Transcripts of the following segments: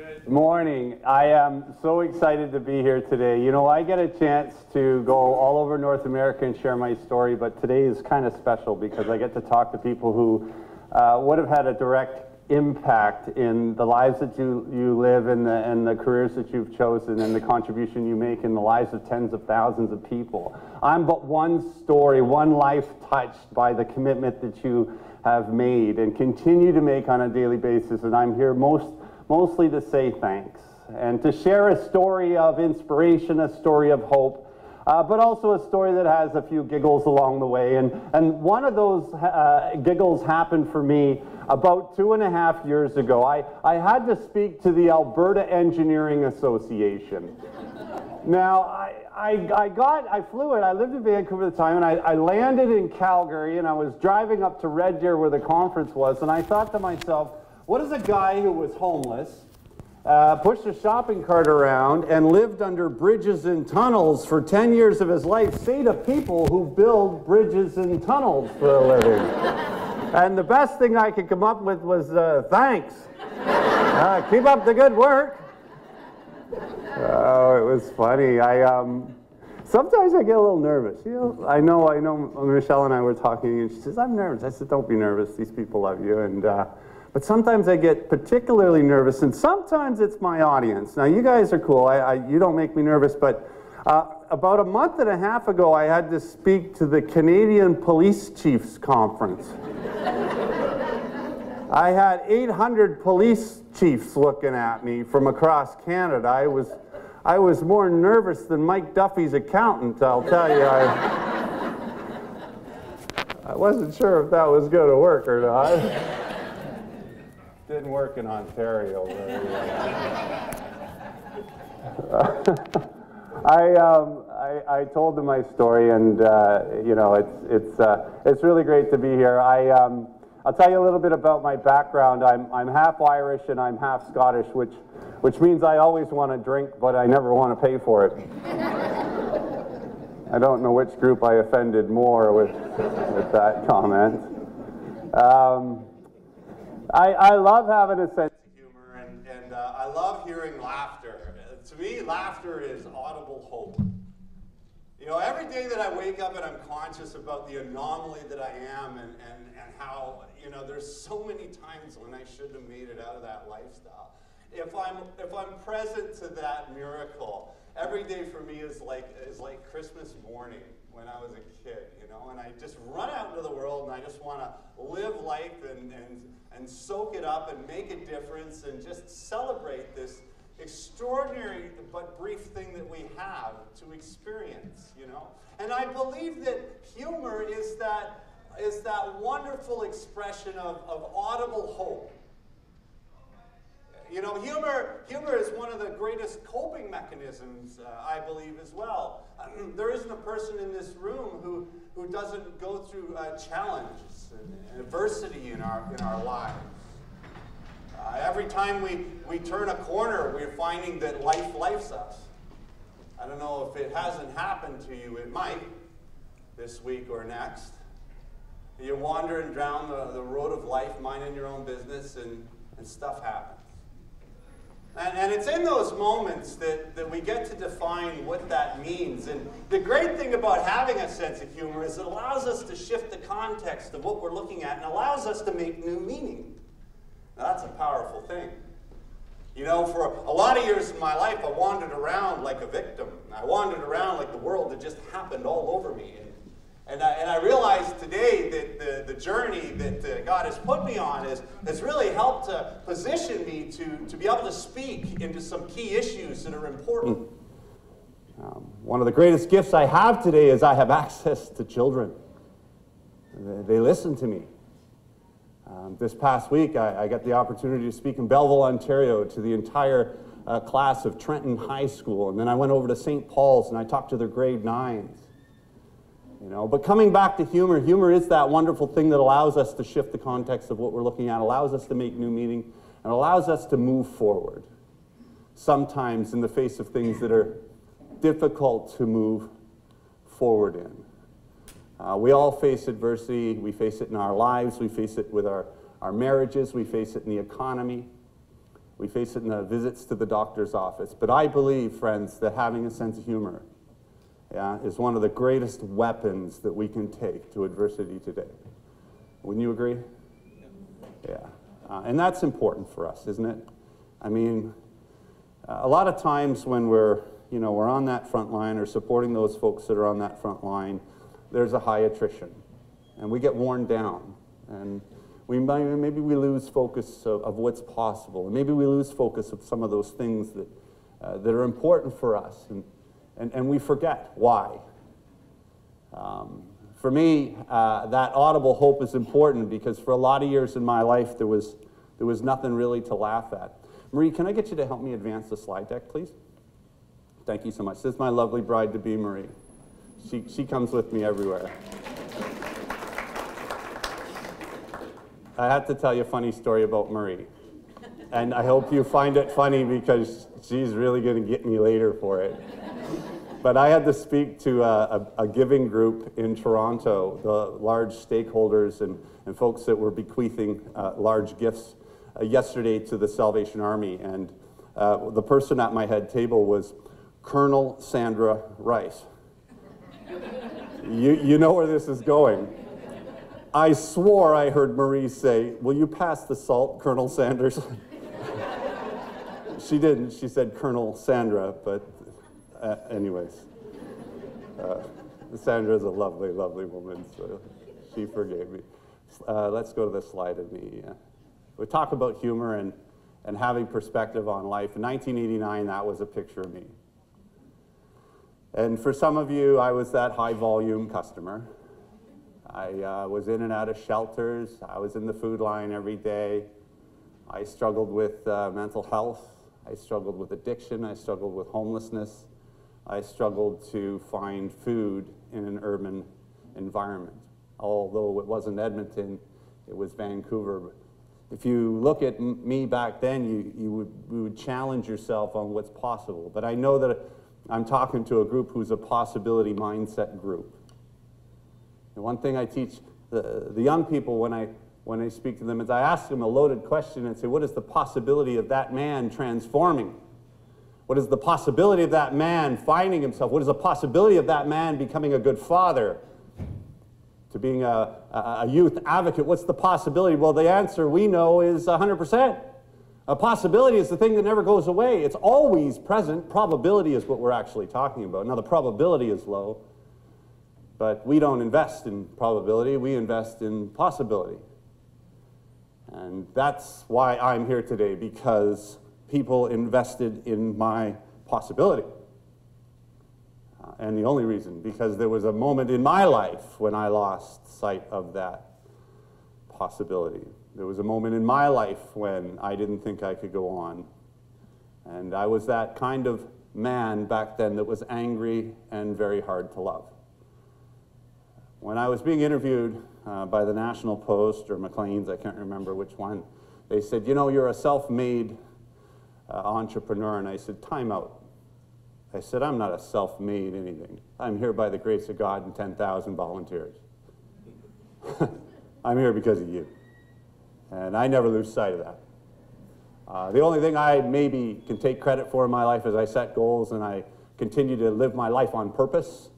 Good morning. I am so excited to be here today. You know, I get a chance to go all over North America and share my story, but today is kind of special because I get to talk to people who would have had a direct impact in the lives that you live and the careers that you've chosen and the contribution you make in the lives of tens of thousands of people. I'm but one story, one life touched by the commitment that you have made and continue to make on a daily basis, and I'm here mostly to say thanks and to share a story of inspiration, a story of hope, but also a story that has a few giggles along the way. And one of those giggles happened for me about 2.5 years ago. I had to speak to the Alberta Engineering Association. Now, I flew in, I lived in Vancouver at the time, and I landed in Calgary, and I was driving up to Red Deer where the conference was, and I thought to myself, what does a guy who was homeless, pushed a shopping cart around, and lived under bridges and tunnels for 10 years of his life say to people who build bridges and tunnels for a living? And the best thing I could come up with was, thanks. Keep up the good work. Oh, it was funny. Sometimes I get a little nervous. You know, I know. Michelle and I were talking, and she says, "I'm nervous." I said, "Don't be nervous. These people love you." And but sometimes I get particularly nervous, and sometimes it's my audience. Now, you guys are cool. You don't make me nervous, but about 1.5 months ago, I had to speak to the Canadian Police Chiefs Conference. I had 800 police chiefs looking at me from across Canada. I was more nervous than Mike Duffy's accountant, I'll tell you. I wasn't sure if that was going to work or not. Didn't work in Ontario very well. I told them my story, and you know, it's really great to be here. I'll tell you a little bit about my background. I'm half Irish and I'm half Scottish, which means I always want to drink, but I never want to pay for it. I don't know which group I offended more with that comment. I love having a sense of humor, and I love hearing laughter. To me, laughter is audible hope. You know, every day that I wake up and I'm conscious about the anomaly that I am and how, you know, there's so many times when I shouldn't have made it out of that lifestyle. If I'm present to that miracle, every day for me is like Christmas morning when I was a kid, you know, and I just run out into the world and I just want to live life and soak it up and make a difference and just celebrate this extraordinary but brief thing that we have to experience, you know. And I believe that humor is that wonderful expression of audible hope. You know, humor is one of the greatest coping mechanisms, I believe, as well. There isn't a person in this room who doesn't go through challenges and adversity in our lives. Every time we turn a corner, we're finding that life lifes us. I don't know if it hasn't happened to you. It might this week or next. You're wandering down the road of life, minding your own business, and stuff happens. And it's in those moments that we get to define what that means. And the great thing about having a sense of humor is it allows us to shift the context of what we're looking at and allows us to make new meaning. Now, that's a powerful thing. You know, for a lot of years in my life, I wandered around like a victim. I wandered around like the world had just happened all over me. And I realized today that the journey that God has put me on has really helped to position me to be able to speak into some key issues that are important. One of the greatest gifts I have today is I have access to children. They listen to me. This past week, I got the opportunity to speak in Belleville, Ontario, to the entire class of Trenton High School. And then I went over to St. Paul's and I talked to their grade 9s. You know, but coming back to humor, humor is that wonderful thing that allows us to shift the context of what we're looking at, allows us to make new meaning, and allows us to move forward. Sometimes in the face of things that are difficult to move forward in. We all face adversity. We face it in our lives. We face it with our marriages. We face it in the economy. We face it in the visits to the doctor's office. But I believe, friends, that having a sense of humor, yeah, is one of the greatest weapons that we can take to adversity today. Wouldn't you agree? Yeah. And that's important for us, isn't it? I mean, a lot of times when we're on that front line or supporting those folks that are on that front line, there's a high attrition. And we get worn down. And maybe we lose focus of what's possible. And maybe we lose focus of some of those things that are important for us. And we forget why. For me, that audible hope is important because for a lot of years in my life, there was nothing really to laugh at. Marie, can I get you to help me advance the slide deck, please? Thank you so much. This is my lovely bride-to-be, Marie. She comes with me everywhere. I have to tell you a funny story about Marie. And I hope you find it funny because she's really going to get me later for it. But I had to speak to a giving group in Toronto, the large stakeholders and folks that were bequeathing large gifts yesterday to the Salvation Army. And the person at my head table was Colonel Sandra Rice. You know where this is going. I swore I heard Marie say, "Will you pass the salt, Colonel Sanders?" She didn't. She said Colonel Sandra, but anyways. Sandra's a lovely, lovely woman, so she forgave me. Let's go to the slide of me. We talk about humor and having perspective on life. In 1989, that was a picture of me. And for some of you, I was that high-volume customer. I was in and out of shelters. I was in the food line every day. I struggled with mental health. I struggled with addiction. I struggled with homelessness. I struggled to find food in an urban environment. Although it wasn't Edmonton, it was Vancouver. If you look at me back then, you would challenge yourself on what's possible. But I know that I'm talking to a group who's a possibility mindset group. And one thing I teach the young people when I speak to them is I ask them a loaded question and say, what is the possibility of that man transforming? What is the possibility of that man finding himself? What is the possibility of that man becoming a good father? To being a youth advocate, what's the possibility? Well, the answer we know is 100%. A possibility is the thing that never goes away. It's always present. Probability is what we're actually talking about. Now, the probability is low, but we don't invest in probability. We invest in possibility. And that's why I'm here today, because people invested in my possibility. And the only reason, because there was a moment in my life when I lost sight of that possibility. There was a moment in my life when I didn't think I could go on. And I was that kind of man back then that was angry and very hard to love. When I was being interviewed by the National Post or Maclean's, I can't remember which one, they said, you know, you're a self-made entrepreneur. And I said, time out. I said, I'm not a self-made anything. I'm here by the grace of God and 10,000 volunteers. I'm here because of you. And I never lose sight of that. The only thing I maybe can take credit for in my life is I set goals and I continue to live my life on purpose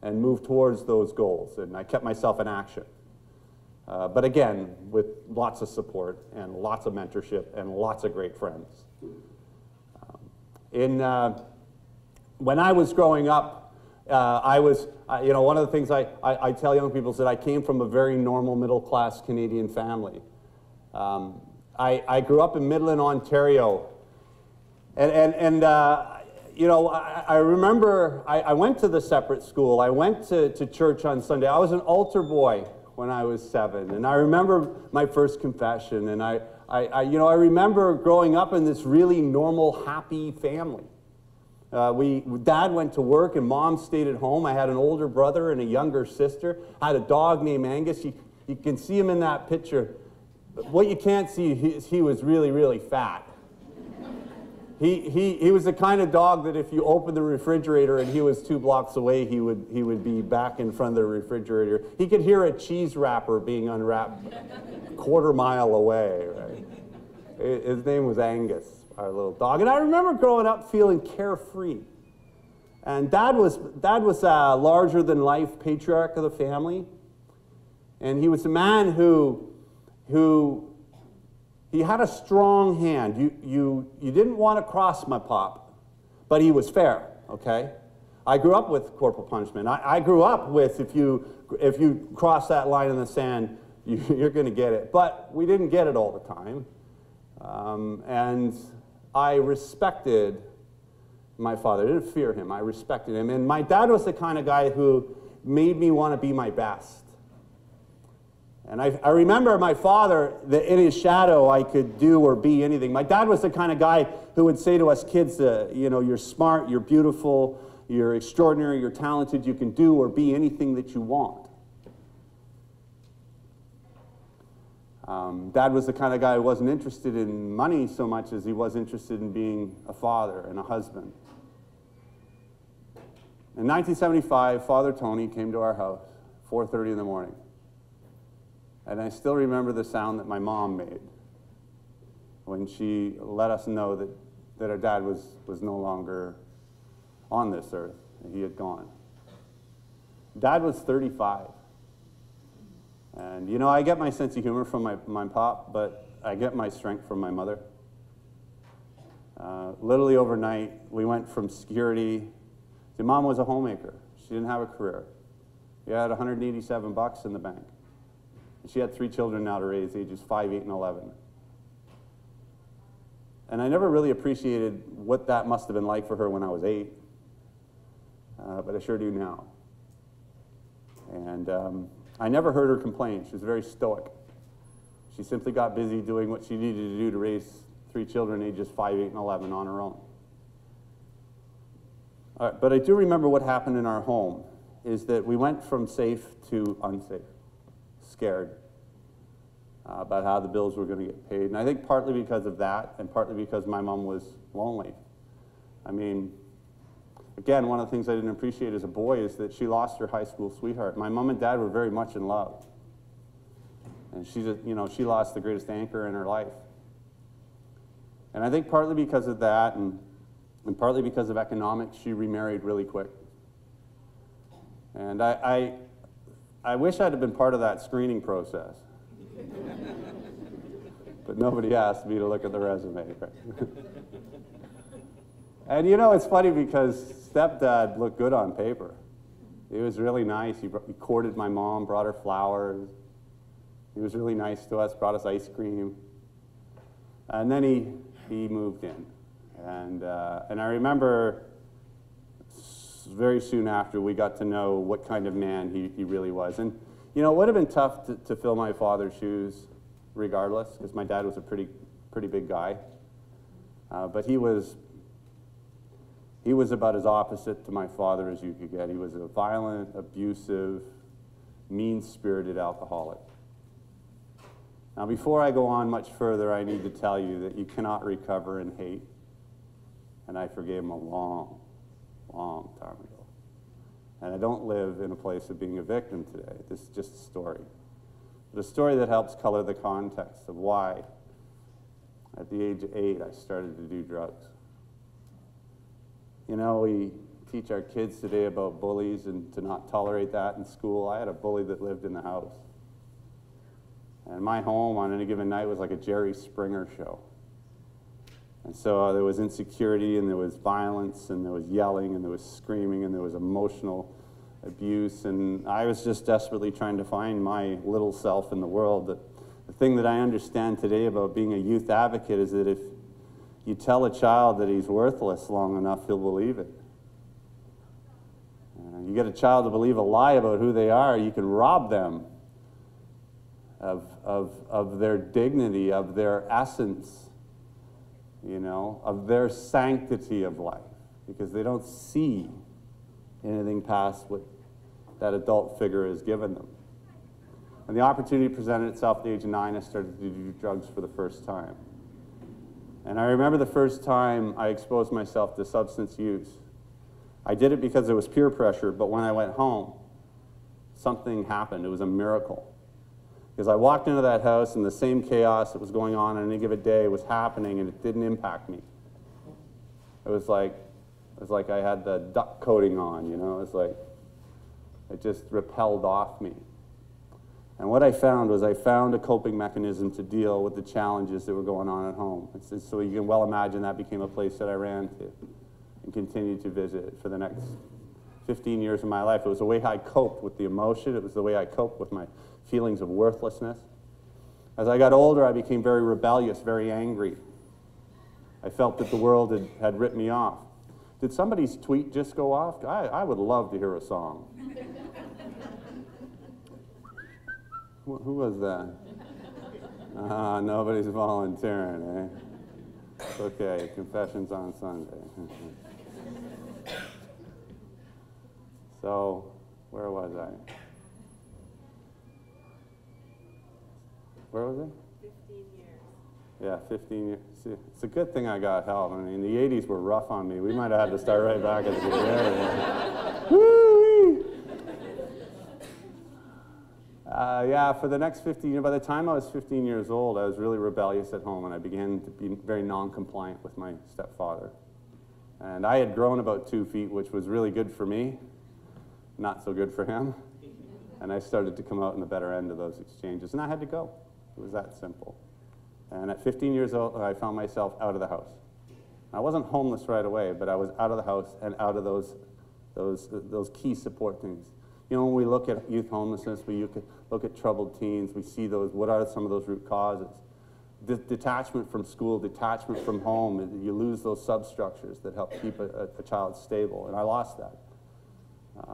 and move towards those goals. And I kept myself in action. But again, with lots of support and lots of mentorship and lots of great friends. When I was growing up, you know, one of the things I tell young people is that I came from a very normal middle-class Canadian family. I grew up in Midland, Ontario, and you know, I remember I went to the separate school. I went to church on Sunday. I was an altar boy when I was 7, and I remember my first confession, and you know, I remember growing up in this really normal, happy family. Dad went to work and Mom stayed at home. I had an older brother and a younger sister. I had a dog named Angus. You can see him in that picture. What you can't see is he was really, really fat. He was the kind of dog that if you opened the refrigerator and he was 2 blocks away, he would be back in front of the refrigerator. He could hear a cheese wrapper being unwrapped a quarter mile away. Right? His name was Angus. our little dog. And I remember growing up feeling carefree. And Dad was a larger-than-life patriarch of the family. And he was a man who he had a strong hand. You didn't want to cross my pop, but he was fair, okay? I grew up with corporal punishment. I grew up with if you cross that line in the sand, you're going to get it. But we didn't get it all the time. And I respected my father. I didn't fear him. I respected him. And my dad was the kind of guy who made me want to be my best. And I remember my father, that in his shadow I could do or be anything. My dad was the kind of guy who would say to us kids, you know, you're smart, you're beautiful, you're extraordinary, you're talented, you can do or be anything that you want. Dad was the kind of guy who wasn't interested in money so much as he was interested in being a father and a husband. In 1975, Father Tony came to our house, 4:30 in the morning. And I still remember the sound that my mom made when she let us know that our dad was no longer on this earth. He had gone. Dad was 35. And, you know, I get my sense of humor from my pop, but I get my strength from my mother. Literally overnight, we went from security. See, Mom was a homemaker. She didn't have a career. She had $187 in the bank. She had 3 children now to raise, ages 5, 8, and 11. And I never really appreciated what that must have been like for her when I was 8, but I sure do now. And I never heard her complain. She was very stoic. She simply got busy doing what she needed to do to raise 3 children, ages 5, 8, and 11 on her own. But I do remember what happened in our home, is that we went from safe to unsafe. Scared about how the bills were going to get paid. And I think partly because of that, and partly because my mom was lonely. I mean, again, one of the things I didn't appreciate as a boy is that she lost her high school sweetheart. My mom and dad were very much in love. And she just, you know, she lost the greatest anchor in her life. And I think partly because of that, and partly because of economics, she remarried really quick. And I wish I'd have been part of that screening process. But nobody asked me to look at the resume. And you know, it's funny because stepdad looked good on paper. He was really nice. He courted my mom, brought her flowers. He was really nice to us, brought us ice cream. And then he moved in. And I remember very soon after we got to know what kind of man he really was. And you know, it would have been tough to fill my father's shoes regardless, because my dad was a pretty big guy. But he was about as opposite to my father as you could get. He was a violent, abusive, mean-spirited alcoholic. Now, before I go on much further, I need to tell you that you cannot recover in hate. And I forgave him a long, long time ago. And I don't live in a place of being a victim today. This is just a story. But a story that helps color the context of why, at the age of 8, I started to do drugs. You know, we teach our kids today about bullies and to not tolerate that in school. I had a bully that lived in the house. And my home on any given night was like a Jerry Springer show. And so there was insecurity, and there was violence, and there was yelling, and there was screaming, and there was emotional abuse. And I was just desperately trying to find my little self in the world. The thing that I understand today about being a youth advocate is that if you tell a child that he's worthless long enough, he'll believe it. You get a child to believe a lie about who they are, you can rob them of their dignity, of their essence, you know, of their sanctity of life, because they don't see anything past what that adult figure has given them. And the opportunity presented itself at the age of 9, I started to do drugs for the first time. And I remember the first time I exposed myself to substance use. I did it because there was peer pressure, but when I went home, something happened. It was a miracle. Because I walked into that house and the same chaos that was going on any given day was happening, and it didn't impact me. It was like I had the duck coating on, you know. It was like it just repelled off me. And what I found was I found a coping mechanism to deal with the challenges that were going on at home. So you can well imagine that became a place that I ran to and continued to visit for the next 15 years of my life. It was the way I coped with the emotion. It was the way I coped with my feelings of worthlessness. As I got older, I became very rebellious, very angry. I felt that the world had ripped me off. Did somebody's tweet just go off? I would love to hear a song. Who was that? Nobody's volunteering, eh? Okay, confessions on Sunday. So, where was I? Where was I? 15 years. Yeah, 15 years. See, it's a good thing I got help. I mean, the 80s were rough on me. We might have had to start right back at the beginning. Woo-wee! Yeah, for the next 15 years, by the time I was 15 years old, I was really rebellious at home, and I began to be very non-compliant with my stepfather. And I had grown about 2 feet, which was really good for me, not so good for him. And I started to come out in the better end of those exchanges, and I had to go. It was that simple. And at 15 years old, I found myself out of the house. I wasn't homeless right away, but I was out of the house and out of those key support things. You know, when we look at youth homelessness, we look at troubled teens, we see those, what are some of those root causes? Detachment from school, detachment from home, you lose those substructures that help keep a child stable, and I lost that.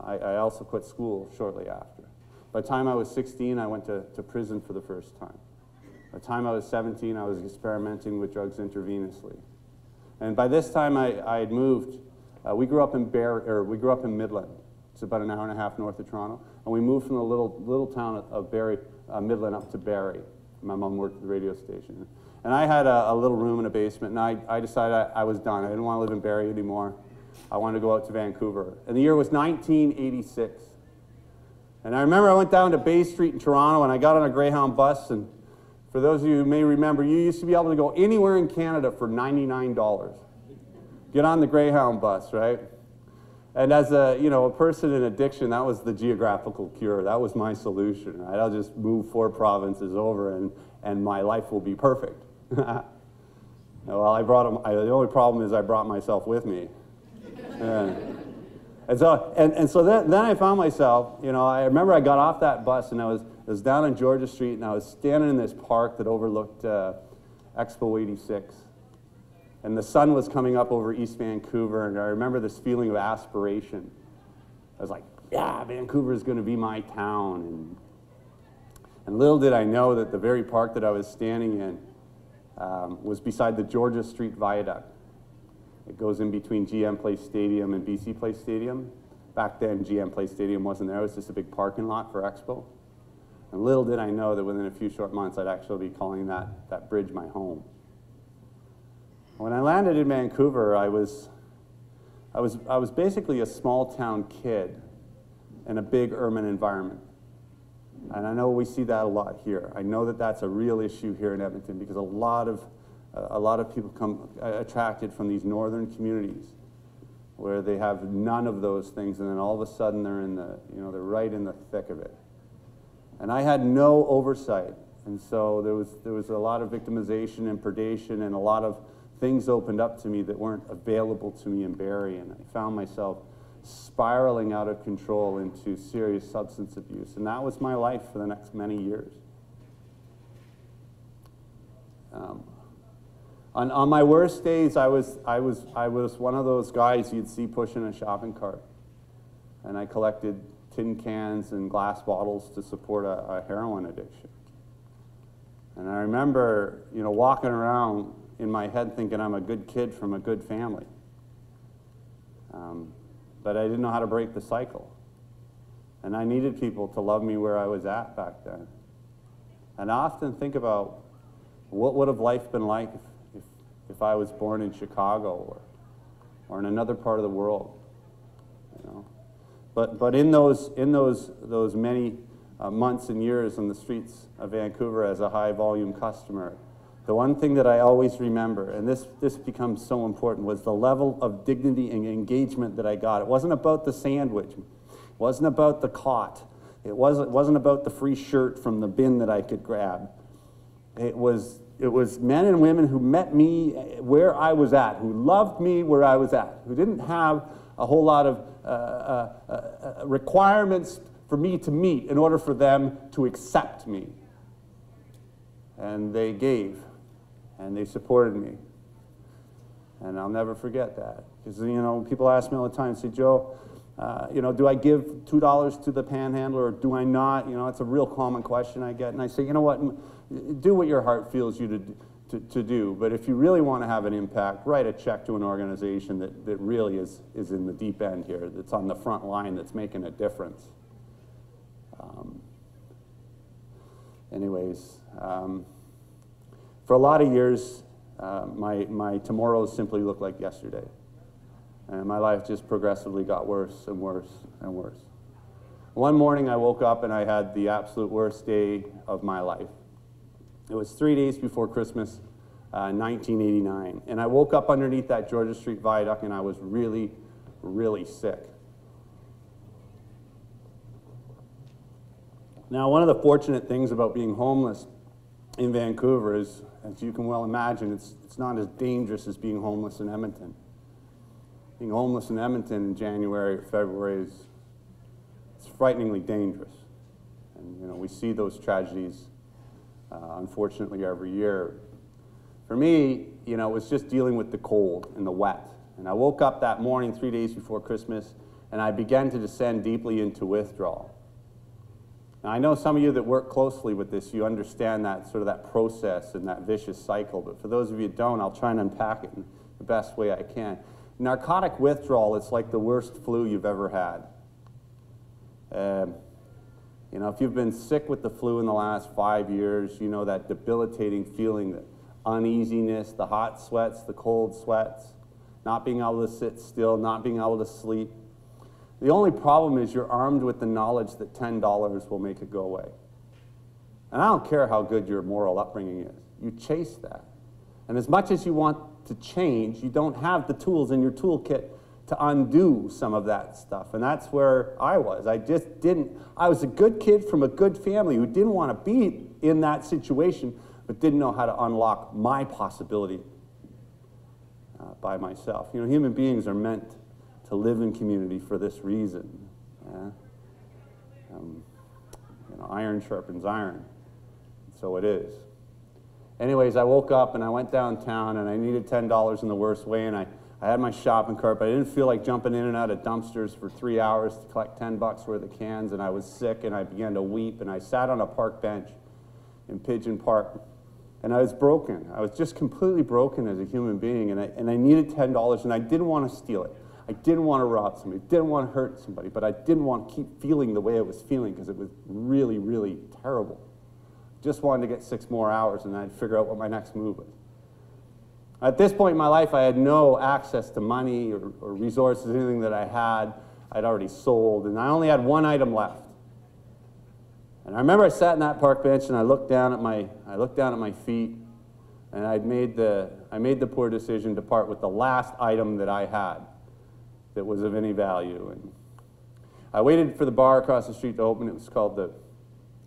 I also quit school shortly after. By the time I was 16, I went to prison for the first time. By the time I was 17, I was experimenting with drugs intravenously. And by this time, I had moved. We grew up in Midland. It's about an hour and a half north of Toronto. And we moved from the little town of Barrie, Midland, up to Barrie. My mom worked at the radio station. And I had a little room in a basement, and I decided I was done. I didn't want to live in Barrie anymore. I wanted to go out to Vancouver. And the year was 1986. And I remember I went down to Bay Street in Toronto, and I got on a Greyhound bus, and for those of you who may remember, you used to be able to go anywhere in Canada for $99. Get on the Greyhound bus, right? And as a person in addiction, that was the geographical cure. That was my solution. Right? I'll just move 4 provinces over, and my life will be perfect. Well, the only problem is I brought myself with me. And so then I found myself, I remember I got off that bus, and I was down on Georgia Street, and I was standing in this park that overlooked Expo 86. And the sun was coming up over East Vancouver, and I remember this feeling of aspiration. I was like, yeah, Vancouver is going to be my town. And little did I know that the very park that I was standing in was beside the Georgia Street Viaduct. It goes in between GM Place Stadium and BC Place Stadium. Back then, GM Place Stadium wasn't there. It was just a big parking lot for Expo. And little did I know that within a few short months, I'd actually be calling that bridge my home. When I landed in Vancouver, I was basically a small town kid in a big urban environment. And I know we see that a lot here. I know that that's a real issue here in Edmonton because a lot of people come attracted from these northern communities where they have none of those things, and then all of a sudden they're right in the thick of it. And I had no oversight, and so there was a lot of victimization and predation, and a lot of things opened up to me that weren't available to me in Barrie, and I found myself spiraling out of control into serious substance abuse, and that was my life for the next many years. On my worst days, I was one of those guys you'd see pushing a shopping cart, and I collected tin cans and glass bottles to support a heroin addiction. And I remember, walking around in my head thinking I'm a good kid from a good family. But I didn't know how to break the cycle. And I needed people to love me where I was at back then. And I often think about what would have life been like if I was born in Chicago or in another part of the world. But in those many months and years on the streets of Vancouver as a high-volume customer, the one thing that I always remember, and this becomes so important, was the level of dignity and engagement that I got. It wasn't about the sandwich. It wasn't about the cot. It wasn't about the free shirt from the bin that I could grab. It was men and women who met me where I was at, who loved me where I was at, who didn't have a whole lot of requirements for me to meet in order for them to accept me. And they gave, and they supported me. And I'll never forget that. Because, you know, people ask me all the time, say, Joe, you know, do I give $2 to the panhandler or do I not? You know, it's a real common question I get. And I say, you know what, do what your heart feels you to do. But if you really want to have an impact, write a check to an organization that really is in the deep end here, that's on the front line, that's making a difference. For a lot of years, my tomorrows simply looked like yesterday. And my life just progressively got worse and worse and worse. One morning I woke up and I had the absolute worst day of my life. It was 3 days before Christmas, 1989. And I woke up underneath that Georgia Street viaduct and I was really, really sick. Now, one of the fortunate things about being homeless in Vancouver is, as you can well imagine, it's not as dangerous as being homeless in Edmonton. Being homeless in Edmonton in January or February it's frighteningly dangerous. And, you know, we see those tragedies, unfortunately, every year. For me, you know, it was just dealing with the cold and the wet. And I woke up that morning, 3 days before Christmas, and I began to descend deeply into withdrawal. Now, I know some of you that work closely with this, you understand that sort of that process and that vicious cycle, but for those of you who don't, I'll try and unpack it in the best way I can. Narcotic withdrawal, it's like the worst flu you've ever had. You know, if you've been sick with the flu in the last 5 years, you know that debilitating feeling, the uneasiness, the hot sweats, the cold sweats, not being able to sit still, not being able to sleep. The only problem is you're armed with the knowledge that $10 will make it go away. And I don't care how good your moral upbringing is. You chase that. And as much as you want to change, you don't have the tools in your toolkit to undo some of that stuff. And that's where I was. I was a good kid from a good family who didn't want to be in that situation, but didn't know how to unlock my possibility by myself. You know, human beings are meant to live in community for this reason. Yeah? You know, iron sharpens iron. So it is. Anyways, I woke up and I went downtown and I needed $10 in the worst way, and I had my shopping cart, but I didn't feel like jumping in and out of dumpsters for 3 hours to collect $10 worth of cans, and I was sick and I began to weep, and I sat on a park bench in Pigeon Park, and I was broken. I was just completely broken as a human being, and I needed $10, and I didn't want to steal it. I didn't want to rob somebody, didn't want to hurt somebody, but I didn't want to keep feeling the way I was feeling because it was really, really terrible. Just wanted to get 6 more hours and I'd figure out what my next move was. At this point in my life, I had no access to money or resources, anything that I had, I'd already sold, and I only had one item left. And I remember I sat in that park bench and I looked down at my feet, and I made the poor decision to part with the last item that I had that was of any value. And I waited for the bar across the street to open. It was called the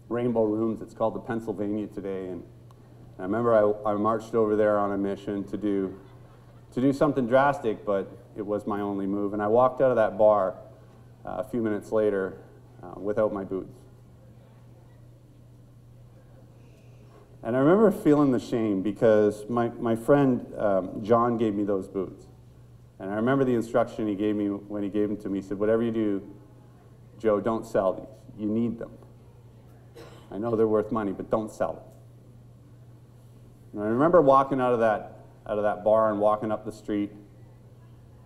Rainbow Rooms. It's called the Pennsylvania today. And I remember I marched over there on a mission to do something drastic, but it was my only move. And I walked out of that bar a few minutes later without my boots. And I remember feeling the shame because my friend John gave me those boots. And I remember the instruction he gave me when he gave them to me. He said, whatever you do, Joe, don't sell these. You need them. I know they're worth money, but don't sell them. And I remember walking out of that bar and walking up the street,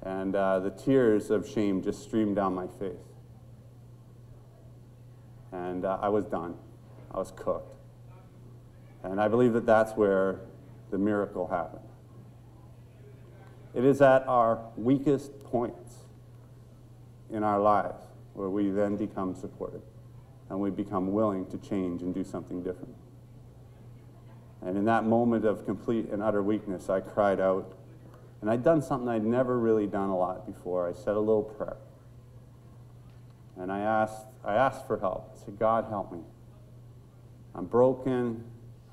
and the tears of shame just streamed down my face. And I was done. I was cooked. And I believe that that's where the miracle happened. It is at our weakest points in our lives where we then become supported. and we become willing to change and do something different. And in that moment of complete and utter weakness, I cried out. And I'd done something I'd never really done a lot before. I said a little prayer. And I asked for help. I said, God, help me. I'm broken.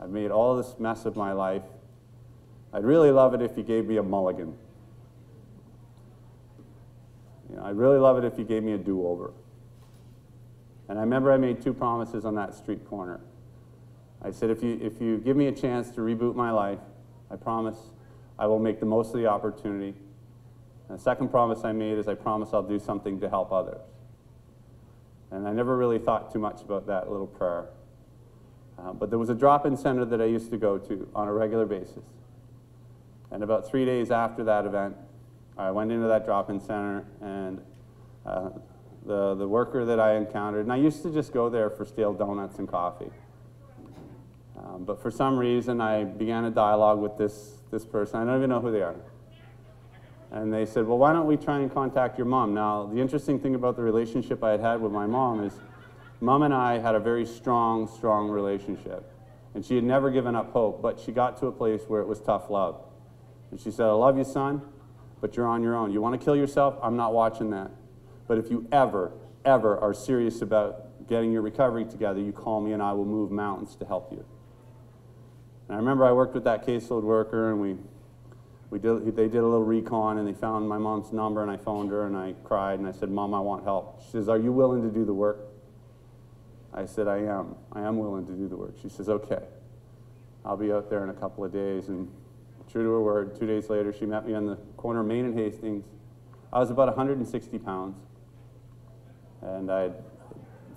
I've made all this mess of my life. I'd really love it if you gave me a mulligan. You know, I'd really love it if you gave me a do-over. And I remember I made 2 promises on that street corner. I said, if you give me a chance to reboot my life, I promise I will make the most of the opportunity. And the second promise I made is I promise I'll do something to help others. And I never really thought too much about that little prayer. But there was a drop-in center that I used to go to on a regular basis. And about 3 days after that event, I went into that drop-in center, and the worker that I encountered, and I used to just go there for stale donuts and coffee. But for some reason, I began a dialogue with this person. I don't even know who they are. And they said, well, why don't we try and contact your mom? Now, the interesting thing about the relationship I had had with my mom is Mom and I had a very strong, strong relationship. And she had never given up hope, but she got to a place where it was tough love. And she said, I love you, son, but you're on your own. You want to kill yourself? I'm not watching that. But if you ever are serious about getting your recovery together, you call me and I will move mountains to help you. And I remember I worked with that caseload worker, and they did a little recon, and they found my mom's number, and I phoned her, and I cried, and I said, Mom, I want help. She says, are you willing to do the work? I said, I am. I am willing to do the work. She says, okay. I'll be out there in a couple of days. And true to her word, 2 days later, she met me on the corner of Main and Hastings. I was about 160 pounds, and I had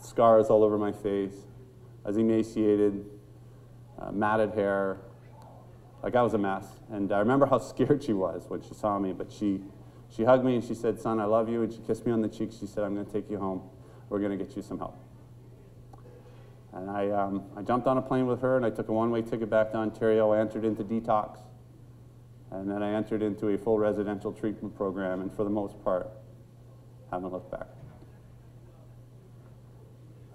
scars all over my face. I was emaciated, matted hair, like I was a mess. And I remember how scared she was when she saw me, but she hugged me and she said, son, I love you, and she kissed me on the cheek. She said, I'm going to take you home. We're going to get you some help. And I jumped on a plane with her, and I took a one-way ticket back to Ontario. I entered into detox, and then I entered into a full residential treatment program, and for the most part, haven't looked back.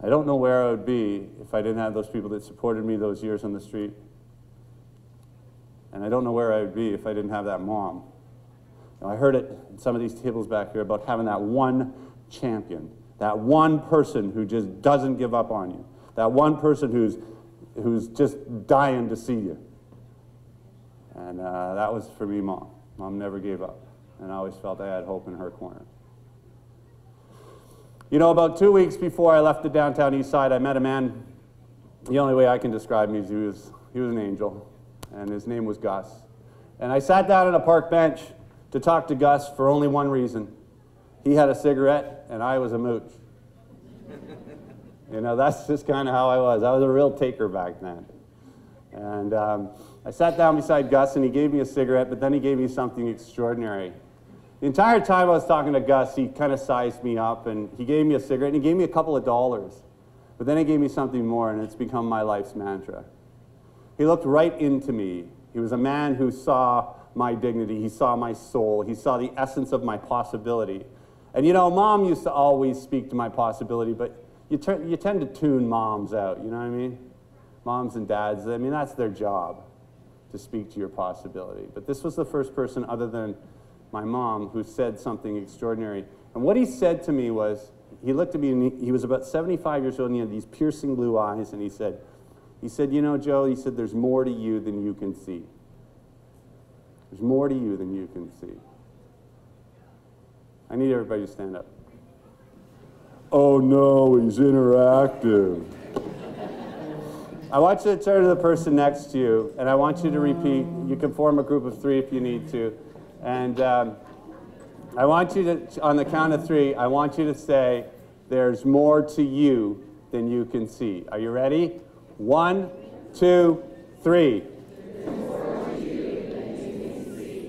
I don't know where I would be if I didn't have those people that supported me those years on the street. And I don't know where I would be if I didn't have that mom. Now, I heard it in some of these tables back here about having that one champion, that one person who just doesn't give up on you, that one person who's just dying to see you. And that was for me, Mom. Mom never gave up, and I always felt I had hope in her corner. You know, about 2 weeks before I left the downtown east side, I met a man. The only way I can describe him is he was an angel, and his name was Gus. And I sat down on a park bench to talk to Gus for only one reason. He had a cigarette, and I was a mooch. You know, that's just kind of how I was. I was a real taker back then. And I sat down beside Gus, and he gave me a cigarette, but then he gave me something extraordinary. The entire time I was talking to Gus, he kind of sized me up, and he gave me a cigarette, and he gave me a couple of dollars. But then he gave me something more, and it's become my life's mantra. He looked right into me. He was a man who saw my dignity. He saw my soul. He saw the essence of my possibility. And you know, Mom used to always speak to my possibility, but you tend to tune moms out, you know what I mean? Moms and dads, I mean, that's their job, to speak to your possibility. But this was the first person other than my mom who said something extraordinary. And what he said to me was, he looked at me, and he was about 75 years old, and he had these piercing blue eyes, and he said, you know, Joe, he said, there's more to you than you can see. There's more to you than you can see. I need everybody to stand up. Oh no, he's interactive. I want you to turn to the person next to you, and I want you to repeat. You can form a group of 3 if you need to. And I want you to, on the count of 3, I want you to say, there's more to you than you can see. Are you ready? 1, 2, 3.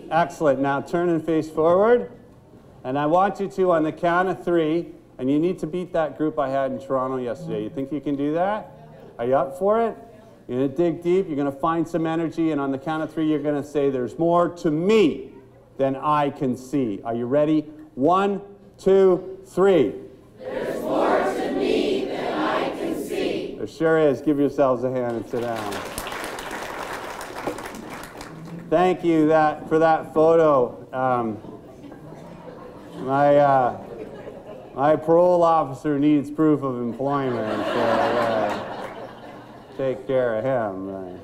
Excellent. Now turn and face forward. And I want you to, on the count of 3, and you need to beat that group I had in Toronto yesterday. You think you can do that? Are you up for it? You're going to dig deep. You're going to find some energy. And on the count of 3, you're going to say, there's more to me than I can see. Are you ready? 1, 2, 3. There's more to me than I can There sure is. Give yourselves a hand and sit down. Thank you for that photo. My parole officer needs proof of employment, so I gotta take care of him.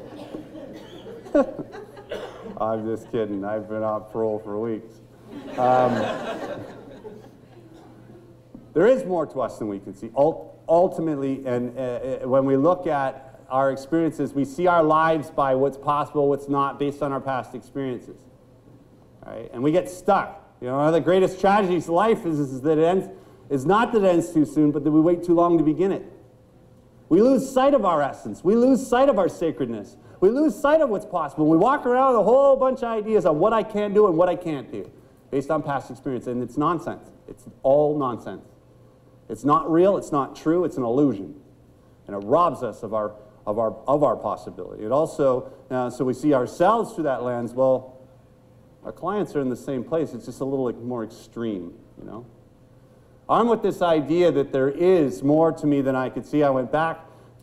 I'm just kidding. I've been off parole for weeks. There is more to us than we can see. Ultimately, and when we look at our experiences, we see our lives by what's possible, what's not, based on our past experiences. Right? And we get stuck. You know, one of the greatest tragedies of life is that it ends. It's not that it ends too soon, but that we wait too long to begin it. We lose sight of our essence. We lose sight of our sacredness. We lose sight of what's possible. We walk around with a whole bunch of ideas on what I can do and what I can't do based on past experience, and it's nonsense. It's all nonsense. It's not real, it's not true, it's an illusion. And it robs us of our possibility. It also, so we see ourselves through that lens. Well, our clients are in the same place, it's just a little more extreme, you know? I'm with this idea that there is more to me than I could see. I went back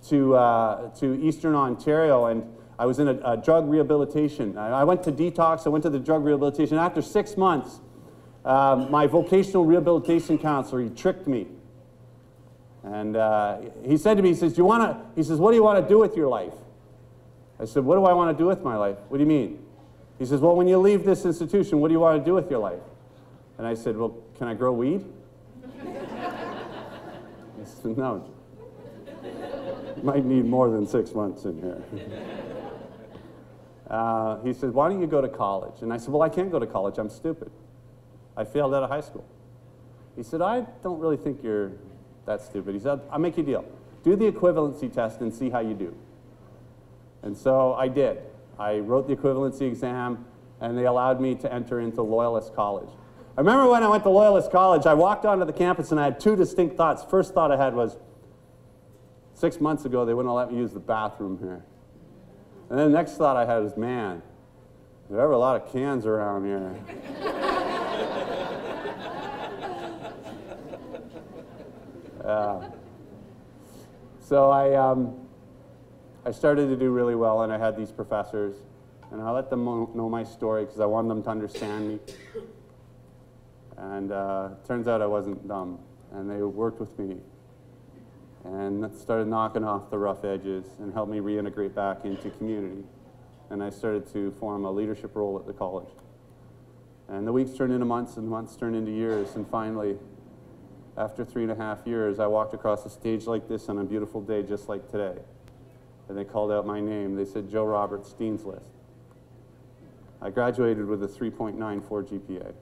to Eastern Ontario, and I was in a drug rehabilitation. I went to detox, I went to the drug rehabilitation. After 6 months, my vocational rehabilitation counselor, he tricked me. And he said to me, he says, what do you want to do with your life? I said, what do I want to do with my life? What do you mean? He says, well, when you leave this institution, what do you want to do with your life? And I said, well, can I grow weed? He said, no. You might need more than 6 months in here. He said, why don't you go to college? And I said, well, I can't go to college. I'm stupid. I failed out of high school. He said, I don't really think you're that stupid. He said, I'll make you a deal. Do the equivalency test and see how you do. And so I did. I wrote the equivalency exam, and they allowed me to enter into Loyalist College. I remember when I went to Loyalist College, I walked onto the campus and I had two distinct thoughts. First thought I had was, 6 months ago they wouldn't let me use the bathroom here. And then the next thought I had was, man, there are a lot of cans around here. So I started to do really well, and I had these professors, and I let them know my story because I wanted them to understand me. And it turns out I wasn't dumb, and they worked with me and started knocking off the rough edges and helped me reintegrate back into community. And I started to form a leadership role at the college. And the weeks turned into months, and months turned into years, and finally, after 3.5 years, I walked across a stage like this on a beautiful day just like today. And they called out my name. They said, Joe Roberts, Dean's List. I graduated with a 3.94 GPA.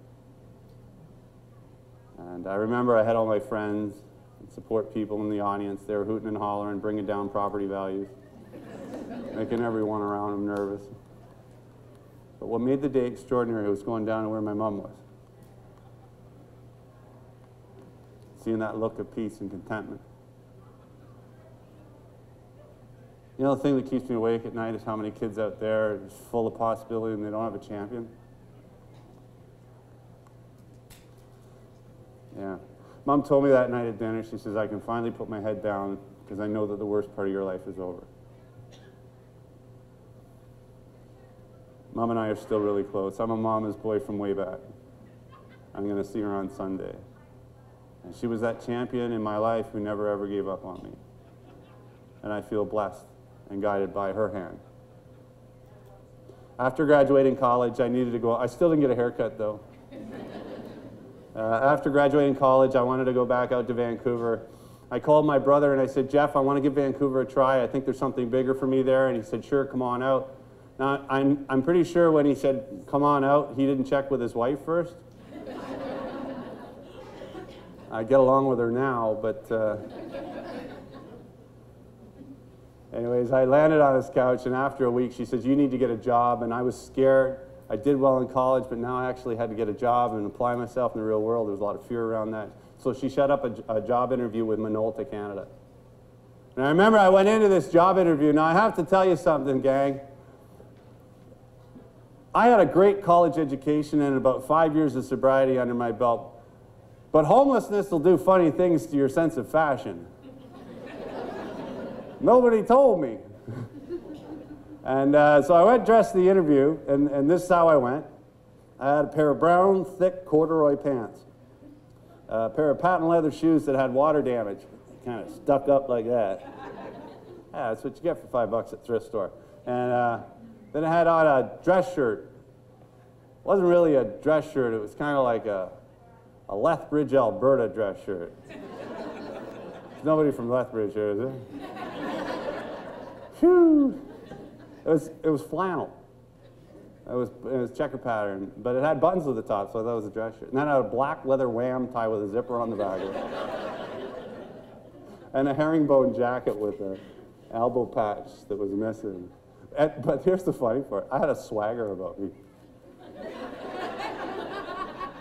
And I remember I had all my friends and support people in the audience. They were hooting and hollering, bringing down property values, making everyone around them nervous. But what made the day extraordinary was going down to where my mom was. Seeing that look of peace and contentment. You know, the thing that keeps me awake at night is how many kids out there are just full of possibility and they don't have a champion. Yeah. Mom told me that night at dinner, she says, I can finally put my head down because I know that the worst part of your life is over. Mom and I are still really close. I'm a mama's boy from way back. I'm going to see her on Sunday. And she was that champion in my life who never ever gave up on me. And I feel blessed and guided by her hand. After graduating college, I needed to go. I still didn't get a haircut, though. After graduating college, I wanted to go back out to Vancouver. I called my brother and I said, Jeff, I want to give Vancouver a try. I think there's something bigger for me there. And he said, sure, come on out. Now, I'm pretty sure when he said, come on out, he didn't check with his wife first. I get along with her now, but anyways, I landed on his couch, and after a week, she says, you need to get a job, and I was scared. I did well in college, but now I actually had to get a job and apply myself in the real world. There was a lot of fear around that. So she set up a job interview with Minolta, Canada. And I remember I went into this job interview. Now, I have to tell you something, gang. I had a great college education and about 5 years of sobriety under my belt. But homelessness will do funny things to your sense of fashion. Nobody told me. And so I went dressed to the interview, and this is how I went. I had a pair of brown, thick corduroy pants, a pair of patent leather shoes that had water damage, kind of stuck up like that. Yeah, that's what you get for $5 at thrift store. And then I had on a dress shirt. It wasn't really a dress shirt. It was kind of like a Lethbridge, Alberta dress shirt. There's nobody from Lethbridge here, is there? Phew. It was flannel. It was checker pattern, but it had buttons at the top, so I thought it was a dress shirt. And then I had a black leather wham tie with a zipper on the back of it. And a herringbone jacket with an elbow patch that was missing. But here's the funny part. I had a swagger about me.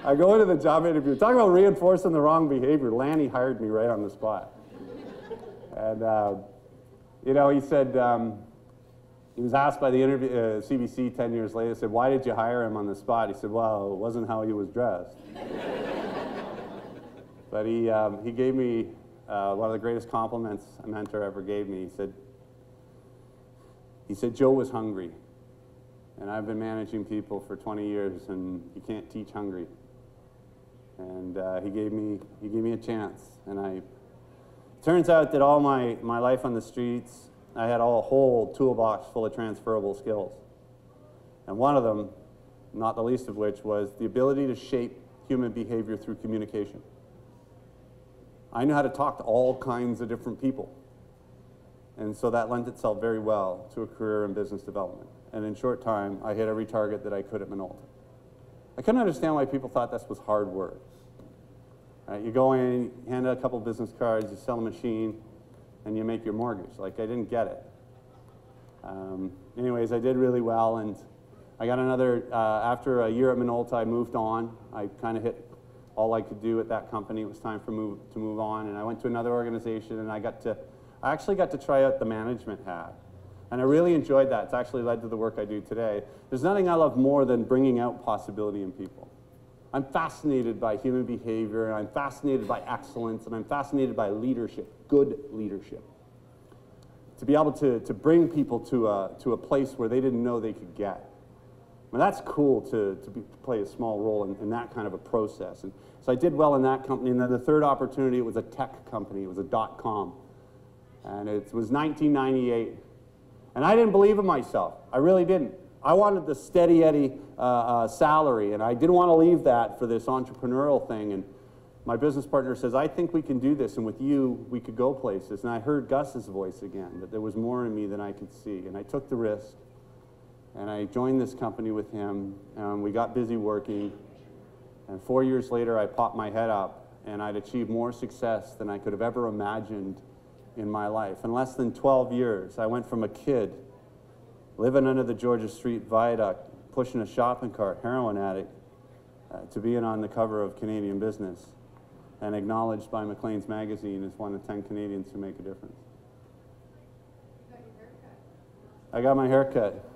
I go into the job interview. Talking about reinforcing the wrong behavior. Lanny hired me right on the spot. And, you know, he said, he was asked by the CBC 10 years later, said, why did you hire him on the spot? He said, well, it wasn't how he was dressed. But he gave me one of the greatest compliments a mentor ever gave me. He said, Joe was hungry. And I've been managing people for 20 years, and you can't teach hungry. And he gave me a chance. And it turns out that all my life on the streets, I had a whole toolbox full of transferable skills. And one of them, not the least of which, was the ability to shape human behavior through communication. I knew how to talk to all kinds of different people. And so that lent itself very well to a career in business development. And in short time, I hit every target that I could at Minolta. I couldn't understand why people thought this was hard work. Right, you go in, you hand out a couple business cards, you sell a machine, and you make your mortgage. Like, I didn't get it. Anyways, I did really well, and I got another, after a year at Minolta, I moved on. I kind of hit all I could do at that company. It was time to move on, and I went to another organization, and I actually got to try out the management hat. And I really enjoyed that. It's actually led to the work I do today. There's nothing I love more than bringing out possibility in people. I'm fascinated by human behavior, and I'm fascinated by excellence, and I'm fascinated by leadership, good leadership. To be able to bring people to a place where they didn't know they could get. I mean, that's cool to play a small role in that kind of a process. And so I did well in that company, and then the third opportunity, it was a tech company. It was a .com. And it was 1998. And I didn't believe in myself. I really didn't. I wanted the steady Eddie salary, and I didn't want to leave that for this entrepreneurial thing. And my business partner says, I think we can do this, and with you, we could go places. And I heard Gus's voice again, that there was more in me than I could see. And I took the risk, and I joined this company with him, and we got busy working. And 4 years later, I popped my head up, and I'd achieved more success than I could have ever imagined in my life. In less than 12 years, I went from a kid living under the Georgia Street Viaduct, pushing a shopping cart, heroin addict, to being on the cover of Canadian Business and acknowledged by Maclean's magazine as one of 10 Canadians who make a difference. I got my hair cut.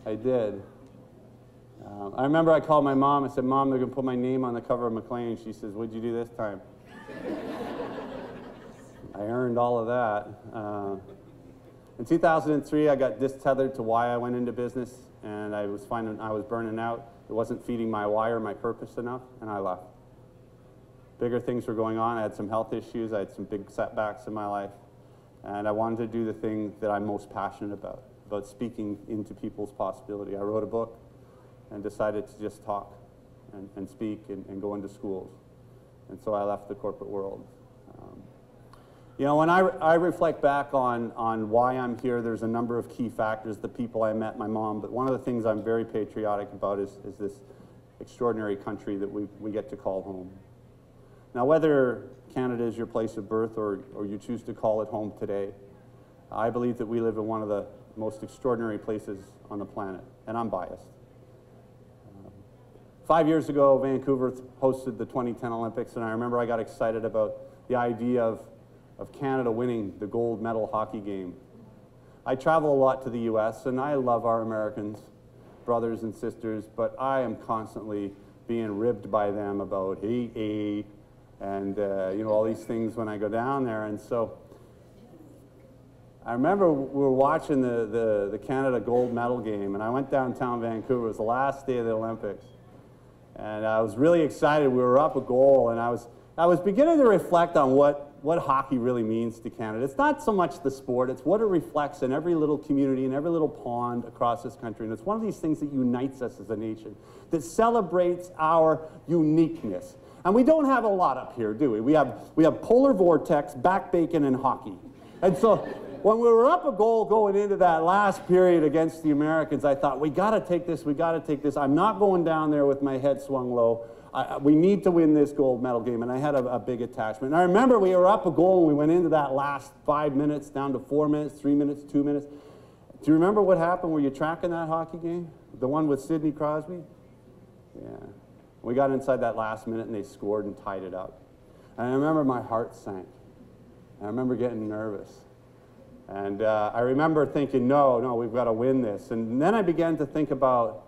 I did. I remember I called my mom. I said, Mom, they're going to put my name on the cover of Maclean. She says, what'd you do this time? I earned all of that. In 2003, I got distethered to why I went into business, and I was finding I was burning out. It wasn't feeding my why or my purpose enough, and I left. Bigger things were going on. I had some health issues. I had some big setbacks in my life, and I wanted to do the thing that I'm most passionate about speaking into people's possibility. I wrote a book and decided to just talk and speak and go into schools, and so I left the corporate world. You know, when I reflect back on why I'm here, there's a number of key factors, the people I met, my mom, but one of the things I'm very patriotic about is this extraordinary country that we get to call home. Now, whether Canada is your place of birth or you choose to call it home today, I believe that we live in one of the most extraordinary places on the planet, and I'm biased. 5 years ago, Vancouver hosted the 2010 Olympics, and I remember I got excited about the idea of Canada winning the gold medal hockey game. I travel a lot to the US, and I love our Americans, brothers and sisters, but I am constantly being ribbed by them about hey, and you know, all these things when I go down there. And so I remember we were watching the Canada gold medal game, and I went downtown Vancouver. It was the last day of the Olympics. And I was really excited. We were up a goal, and I was beginning to reflect on what hockey really means to Canada. It's not so much the sport, it's what it reflects in every little community and every little pond across this country. And it's one of these things that unites us as a nation, that celebrates our uniqueness. And we don't have a lot up here, do we? We have polar vortex, back bacon, and hockey. And so when we were up a goal going into that last period against the Americans, I thought, we got to take this, we got to take this. I'm not going down there with my head swung low. We need to win this gold medal game, and I had a big attachment. And I remember we were up a goal, and we went into that last 5 minutes, down to 4 minutes, 3 minutes, 2 minutes. Do you remember what happened? Were you tracking that hockey game? The one with Sidney Crosby? Yeah. We got inside that last minute, and they scored and tied it up. And I remember my heart sank. I remember getting nervous. And I remember thinking, no, we've got to win this. And then I began to think about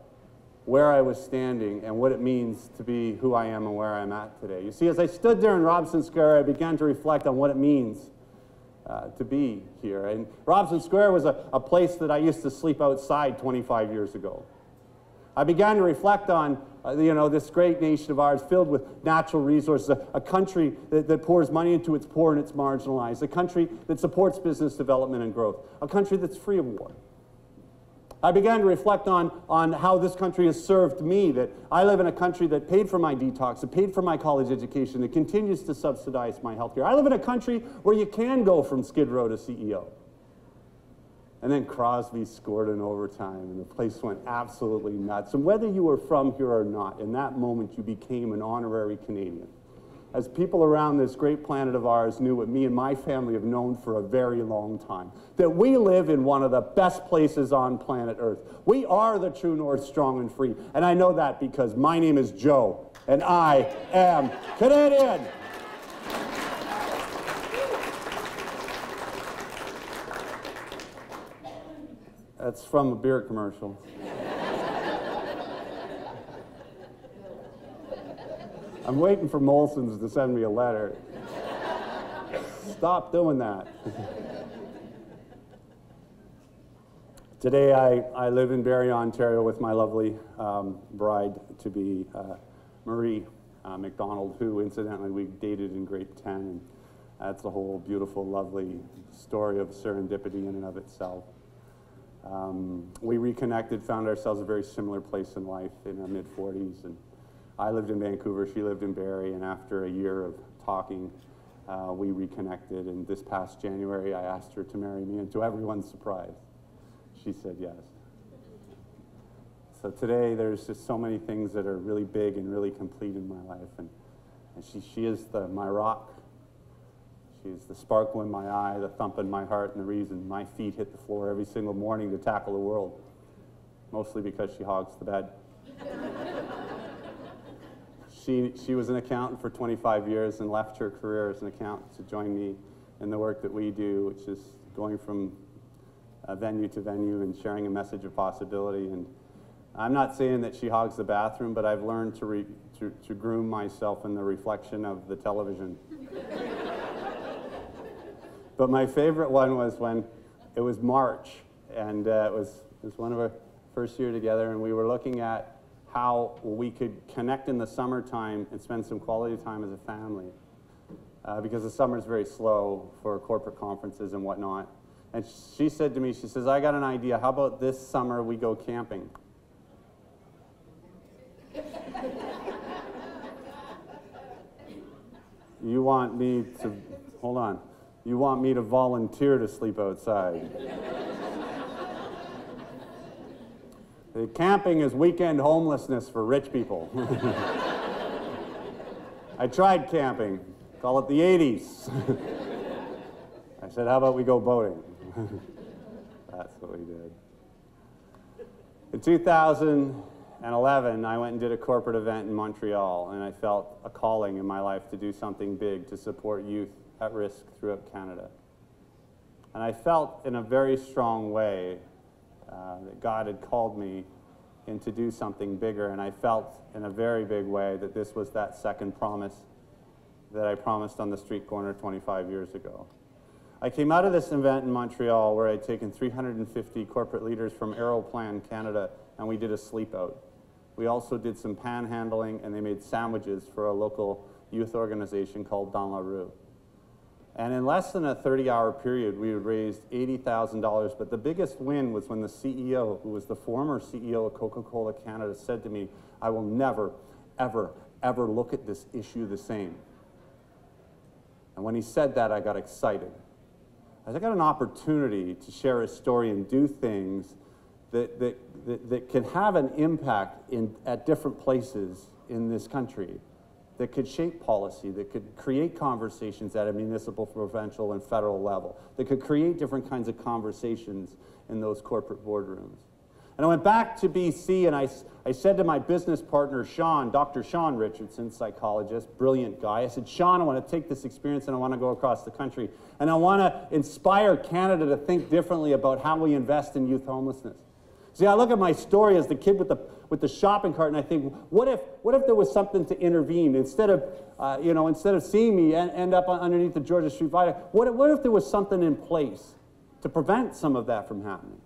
where I was standing and what it means to be who I am and where I'm at today. You see, as I stood there in Robson Square, I began to reflect on what it means to be here. And Robson Square was a place that I used to sleep outside 25 years ago. I began to reflect on this great nation of ours filled with natural resources, a country that pours money into its poor and its marginalized, a country that supports business development and growth, a country that's free of war. I began to reflect on how this country has served me, that I live in a country that paid for my detox, that paid for my college education, that continues to subsidize my health care. I live in a country where you can go from Skid Row to CEO. And then Crosby scored in overtime, and the place went absolutely nuts. And whether you were from here or not, in that moment you became an honorary Canadian. As people around this great planet of ours knew what me and my family have known for a very long time, that we live in one of the best places on planet Earth. We are the true north, strong and free. And I know that because my name is Joe, and I am Canadian. That's from a beer commercial. I'm waiting for Molson's to send me a letter. Stop doing that. Today I live in Barrie, Ontario with my lovely bride-to-be, Marie McDonald, who incidentally we dated in grade 10. And that's a whole beautiful, lovely story of serendipity in and of itself. We reconnected, found ourselves a very similar place in life in our mid-40s. And I lived in Vancouver, she lived in Barrie, and after a year of talking, we reconnected. And this past January, I asked her to marry me, and to everyone's surprise, she said yes. So today, there's just so many things that are really big and really complete in my life. And she is my rock. She's the sparkle in my eye, the thump in my heart, and the reason my feet hit the floor every single morning to tackle the world. Mostly because she hogs the bed. She was an accountant for 25 years and left her career as an accountant to join me in the work that we do, which is going from venue to venue and sharing a message of possibility. And I'm not saying that she hogs the bathroom, but I've learned to groom myself in the reflection of the television. But my favorite one was when it was March, and it was one of our first year together, and we were looking at how we could connect in the summertime and spend some quality time as a family. Because the summer is very slow for corporate conferences and whatnot. And she said to me, she says, I got an idea. How about this summer we go camping? You want me to, hold on, you want me to volunteer to sleep outside? Camping is weekend homelessness for rich people. I tried camping, call it the 80s. I said, how about we go boating? That's what we did. In 2011, I went and did a corporate event in Montreal, and I felt a calling in my life to do something big to support youth at risk throughout Canada. And I felt in a very strong way that God had called me in to do something bigger, and I felt in a very big way that this was that second promise that I promised on the street corner 25 years ago. I came out of this event in Montreal where I'd taken 350 corporate leaders from Aeroplan Canada, and we did a sleep out. We also did some panhandling, and they made sandwiches for a local youth organization called Dans la Rue. And in less than a 30-hour period, we had raised $80,000. But the biggest win was when the CEO, who was the former CEO of Coca-Cola Canada, said to me, "I will never, ever, ever look at this issue the same." And when he said that, I got excited. I got an opportunity to share a story and do things that can have an impact at different places in this country, that could shape policy, that could create conversations at a municipal, provincial, and federal level, that could create different kinds of conversations in those corporate boardrooms. And I went back to BC, and I said to my business partner, Sean, Dr. Sean Richardson, psychologist, brilliant guy, I said, "Sean, I want to take this experience and I want to go across the country. And I want to inspire Canada to think differently about how we invest in youth homelessness." See, I look at my story as the kid with the shopping cart, and I think, what if there was something to intervene? Instead of seeing me end up underneath the Georgia Street Viaduct, what if there was something in place to prevent some of that from happening?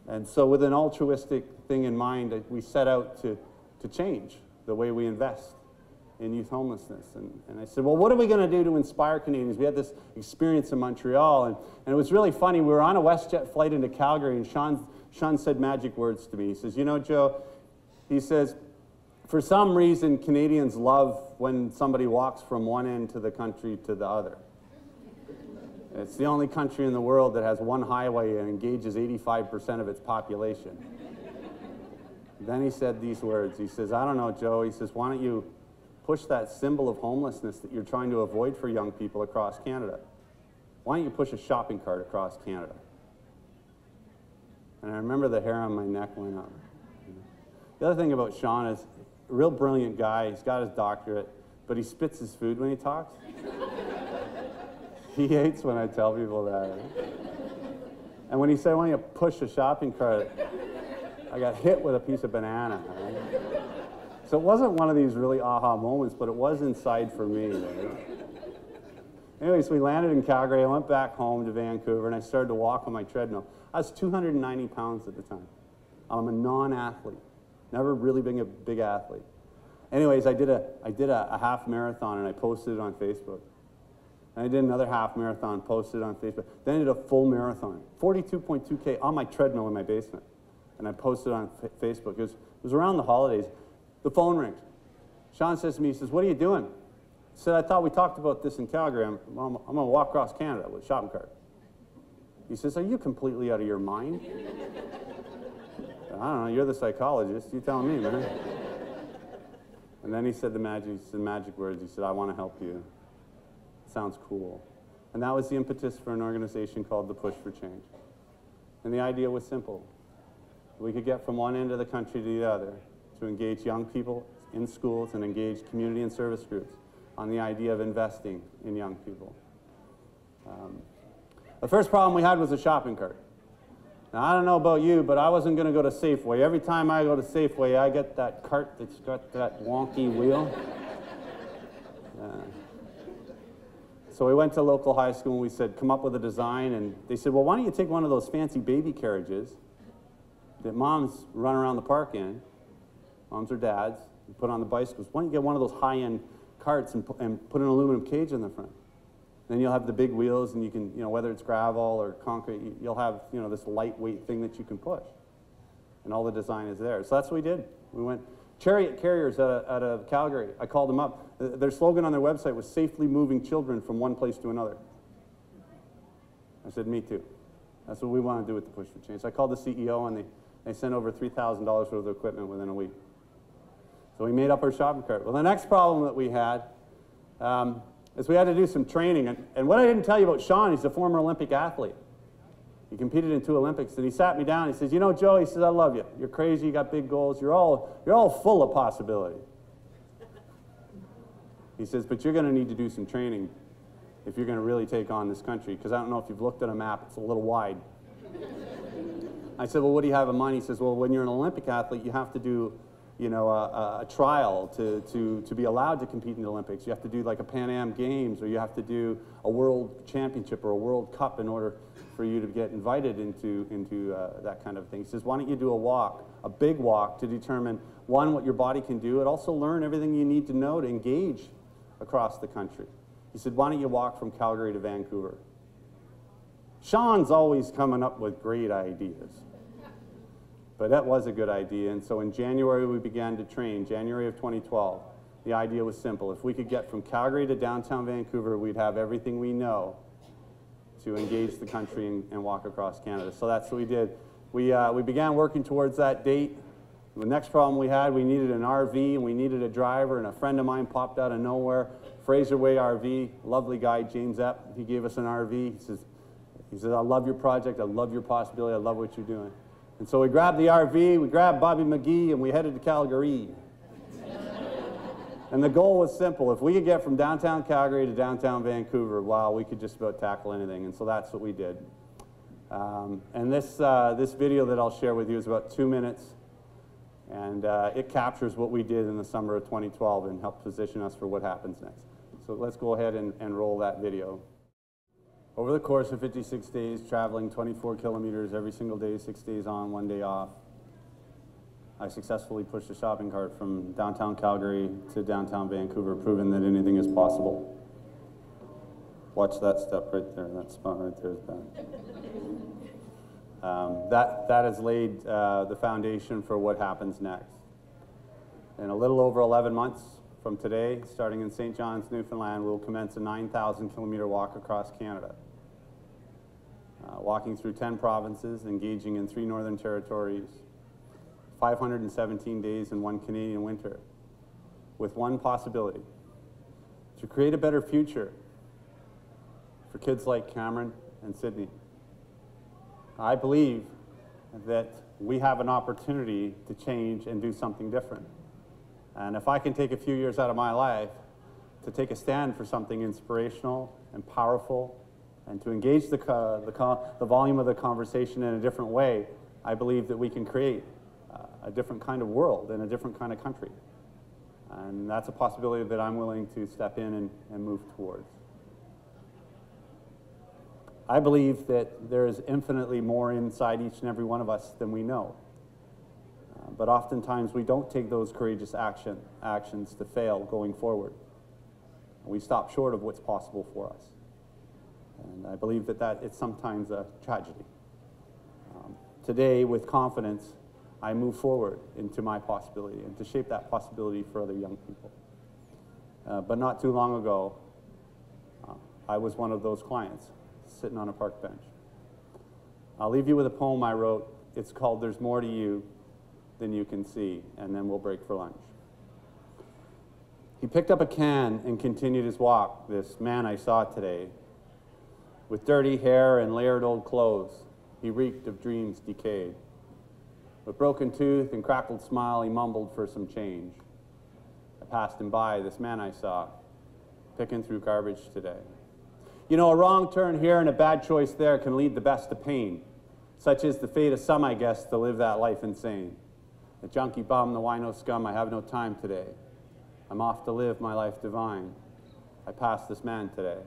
And so with an altruistic thing in mind, we set out to change the way we invest in youth homelessness. And I said, well, what are we going to do to inspire Canadians? We had this experience in Montreal, and it was really funny. We were on a WestJet flight into Calgary, and Sean said magic words to me. He says, "You know, Joe," he says, "for some reason, Canadians love when somebody walks from one end of the country to the other. It's the only country in the world that has one highway and engages 85% of its population." Then he said these words. He says, "I don't know, Joe." He says, "Why don't you push that symbol of homelessness that you're trying to avoid for young people across Canada? Why don't you push a shopping cart across Canada?" And I remember the hair on my neck went up. The other thing about Sean is a real brilliant guy. He's got his doctorate, but he spits his food when he talks. He hates when I tell people that. And when he said, "Why don't you push a shopping cart?" I got hit with a piece of banana. Right? So it wasn't one of these really aha moments, but it was inside for me. Right? Anyways, we landed in Calgary. I went back home to Vancouver, and I started to walk on my treadmill. I was 290 pounds at the time. I'm a non-athlete, never really been a big athlete. Anyways, I did a half marathon, and I posted it on Facebook. And I did another half marathon, posted it on Facebook. Then I did a full marathon, 42.2K on my treadmill in my basement. And I posted it on Facebook. It was around the holidays. The phone rings. Sean says to me, he says, "What are you doing?" I said, "I thought we talked about this in Calgary. I'm going to walk across Canada with a shopping cart." He says, "Are you completely out of your mind?" I don't know, you're the psychologist. You tell me, man. And then he said the magic words. He said, "I want to help you. Sounds cool." And that was the impetus for an organization called the Push for Change. And the idea was simple. We could get from one end of the country to the other to engage young people in schools and engage community and service groups on the idea of investing in young people. The first problem we had was a shopping cart. Now, I don't know about you, but I wasn't going to go to Safeway. Every time I go to Safeway, I get that cart that's got that wonky wheel. So we went to local high school and we said, "Come up with a design." And they said, "Well, why don't you take one of those fancy baby carriages that moms run around the park in, moms or dads, and put on the bicycles. Why don't you get one of those high-end carts and put an aluminum cage in the front? Then you'll have the big wheels, and you can, whether it's gravel or concrete, you'll have, this lightweight thing that you can push. And all the design is there." So that's what we did. We went, Chariot Carriers out of Calgary. I called them up. Their slogan on their website was "Safely moving children from one place to another." I said, "Me too. That's what we want to do with the Push for Change." So I called the CEO, and they sent over $3,000 worth of equipment within a week. So we made up our shopping cart. Well, the next problem that we had is we had to do some training. And what I didn't tell you about Sean, he's a former Olympic athlete. He competed in 2 Olympics, and he sat me down. He says, "Joe," he says, "I love you. You're crazy. You got big goals. You're all full of possibility." He says, "But you're going to need to do some training if you're going to really take on this country, because I don't know if you've looked at a map. It's a little wide." I said, "Well, what do you have in mind?" He says, "Well, when you're an Olympic athlete, you have to you know, a trial to be allowed to compete in the Olympics. You have to do like a Pan Am Games, or you have to do a World Championship or a World Cup in order for you to get invited into that kind of thing. He says, why don't you do a walk, a big walk, to determine, one, what your body can do, and also learn everything you need to know to engage across the country. He said, why don't you walk from Calgary to Vancouver? Sean's always coming up with great ideas. But that was a good idea, and so in January we began to train, January of 2012. The idea was simple. If we could get from Calgary to downtown Vancouver, we'd have everything we know to engage the country and walk across Canada. So that's what we did. We began working towards that date. The next problem we had, we needed an RV and we needed a driver, and a friend of mine popped out of nowhere, Fraser Way RV, lovely guy, James Epp. He gave us an RV. He says, I love your project, I love your possibility, I love what you're doing. And so we grabbed the RV, we grabbed Bobby McGee, and we headed to Calgary. And the goal was simple. If we could get from downtown Calgary to downtown Vancouver, wow, we could just about tackle anything. And so that's what we did. And this video that I'll share with you is about 2 minutes. And it captures what we did in the summer of 2012 and helped position us for what happens next. So let's go ahead and roll that video. Over the course of 56 days, traveling 24 kilometers every single day, 6 days on, 1 day off, I successfully pushed a shopping cart from downtown Calgary to downtown Vancouver, proving that anything is possible. Watch that step right there, that spot right there is bad. That has laid the foundation for what happens next. In a little over 11 months from today, starting in St. John's, Newfoundland, we'll commence a 9,000 kilometer walk across Canada. Walking through 10 provinces, engaging in 3 northern territories, 517 days in 1 Canadian winter, with one possibility: to create a better future for kids like Cameron and Sydney. I believe that we have an opportunity to change and do something different. And if I can take a few years out of my life to take a stand for something inspirational and powerful, and to engage the volume of the conversation in a different way, I believe that we can create a different kind of world and a different kind of country. And that's a possibility that I'm willing to step in and move towards. I believe that there is infinitely more inside each and every one of us than we know. But oftentimes we don't take those courageous actions to fail going forward. We stop short of what's possible for us. And I believe that it's sometimes a tragedy. Today, with confidence, I move forward into my possibility and to shape that possibility for other young people. But not too long ago, I was one of those clients sitting on a park bench. I'll leave you with a poem I wrote. It's called "There's More to You Than You Can See," and then we'll break for lunch. He picked up a can and continued his walk, this man I saw today. With dirty hair and layered old clothes, he reeked of dreams decayed. With broken tooth and crackled smile, he mumbled for some change. I passed him by, this man I saw, picking through garbage today. You know, a wrong turn here and a bad choice there can lead the best to pain. Such is the fate of some, I guess, to live that life insane. The junkie bum, the wino scum, I have no time today. I'm off to live my life divine. I passed this man today.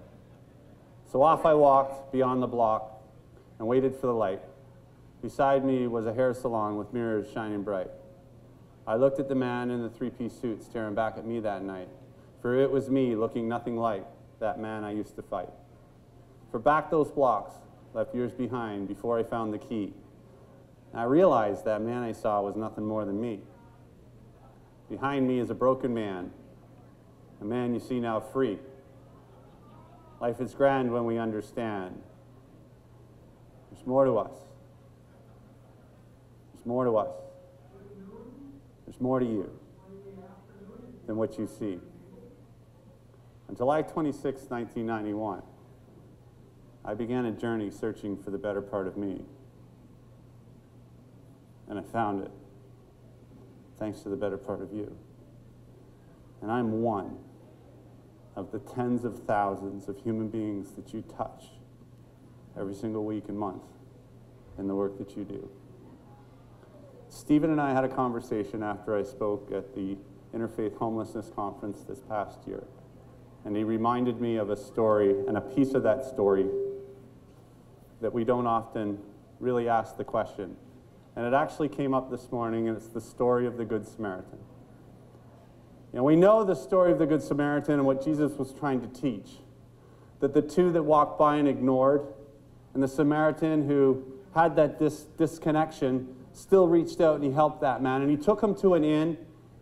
So off I walked beyond the block and waited for the light. Beside me was a hair salon with mirrors shining bright. I looked at the man in the 3-piece suit staring back at me that night, for it was me looking nothing like that man I used to fight. For back those blocks left years behind before I found the key. And I realized that man I saw was nothing more than me. Behind me is a broken man, a man you see now free. Life is grand when we understand. There's more to us. There's more to us. There's more to you than what you see. On July 26, 1991, I began a journey searching for the better part of me. And I found it, thanks to the better part of you. And I'm one of the tens of thousands of human beings that you touch every single week and month in the work that you do. Stephen and I had a conversation after I spoke at the Interfaith Homelessness Conference this past year. And he reminded me of a story, and a piece of that story that we don't often really ask the question. And it actually came up this morning, and it's the story of the Good Samaritan. You know, we know the story of the Good Samaritan and what Jesus was trying to teach. That the two that walked by and ignored, and the Samaritan who had that disconnection still reached out and he helped that man. And he took him to an inn,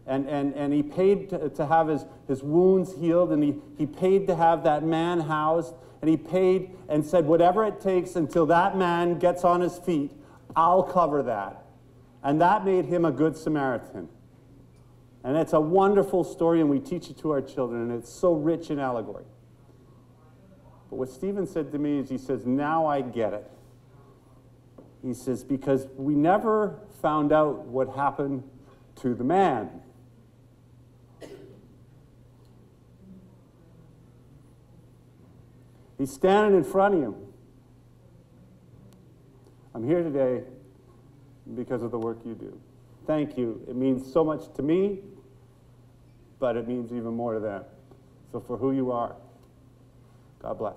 and he paid to have his wounds healed, and he paid to have that man housed, and he paid and said, whatever it takes until that man gets on his feet, I'll cover that. And that made him a good Samaritan. And it's a wonderful story, and we teach it to our children, and it's so rich in allegory. But what Stephen said to me is, he says, now I get it. He says, because we never found out what happened to the man. He's standing in front of you. I'm here today because of the work you do. Thank you. It means so much to me, but it means even more to them. So for who you are, God bless.